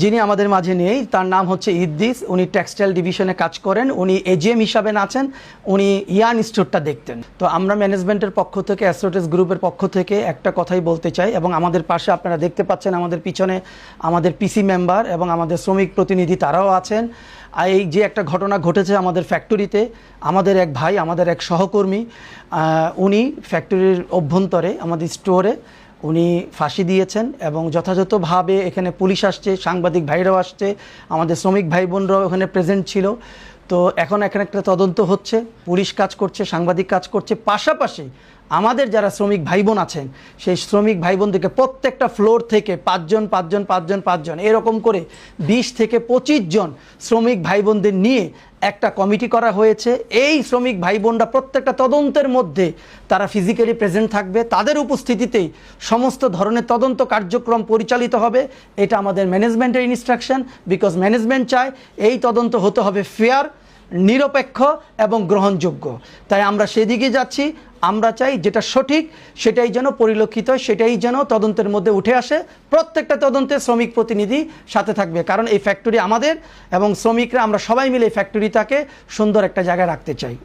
যিনি আমাদের মাঝে নেই, তার নাম হচ্ছে ইদ্দিস। উনি টেক্সটাইল ডিভিশনে কাজ করেন, উনি এজিএম হিসাবে না আছেন, উনি ইয়ান স্টোরটা দেখতেন। তো আমরা ম্যানেজমেন্টের পক্ষ থেকে, অ্যাস্ট্রোটেস গ্রুপের পক্ষ থেকে একটা কথাই বলতে চাই, এবং আমাদের পাশে আপনারা দেখতে পাচ্ছেন আমাদের পিছনে আমাদের পিসি মেম্বার এবং আমাদের শ্রমিক প্রতিনিধি তারাও আছেন। এই যে একটা ঘটনা ঘটেছে আমাদের ফ্যাক্টরিতে, আমাদের এক ভাই, আমাদের এক সহকর্মী, উনি ফ্যাক্টরির অভ্যন্তরে আমাদের স্টোরে উনি ফাঁসি দিয়েছেন, এবং যথাযথভাবে এখানে পুলিশ আসছে, সাংবাদিক ভাইরাও আসছে, আমাদের শ্রমিক ভাই বোনরাও ওখানে প্রেজেন্ট ছিল। তো এখন এখানে একটা তদন্ত হচ্ছে, পুলিশ কাজ করছে, সাংবাদিক কাজ করছে, পাশাপাশি আমাদের যারা শ্রমিক ভাই বোন আছেন সেই শ্রমিক ভাই বোনদেরকে প্রত্যেকটা ফ্লোর থেকে 5 জন এরকম করে 20 থেকে 25 জন শ্রমিক ভাই বোনদের নিয়ে একটা কমিটি করা হয়েছে। এই শ্রমিক ভাই বোনরা প্রত্যেকটা তদন্তের মধ্যে তারা ফিজিক্যালি প্রেজেন্ট থাকবে, তাদের উপস্থিতিতেই সমস্ত ধরনের তদন্ত কার্যক্রম পরিচালিত হবে। এটা আমাদের ম্যানেজমেন্টের ইনস্ট্রাকশন, বিকজ ম্যানেজমেন্ট চায় এই তদন্ত হতে হবে ফেয়ার, নিরপেক্ষ এবং গ্রহণযোগ্য। তাই আমরা সেদিকে যাচ্ছি। আমরা চাই যেটা সঠিক সেটাই যেন পরিলক্ষিত হয়, সেটাই যেন তদন্তের মধ্যে উঠে আসে। প্রত্যেকটা তদন্তে শ্রমিক প্রতিনিধি সাথে থাকবে, কারণ এই ফ্যাক্টরি আমাদের এবং শ্রমিকরা আমরা সবাই মিলে এই ফ্যাক্টরিটাকে সুন্দর একটা জায়গায় রাখতে চাই।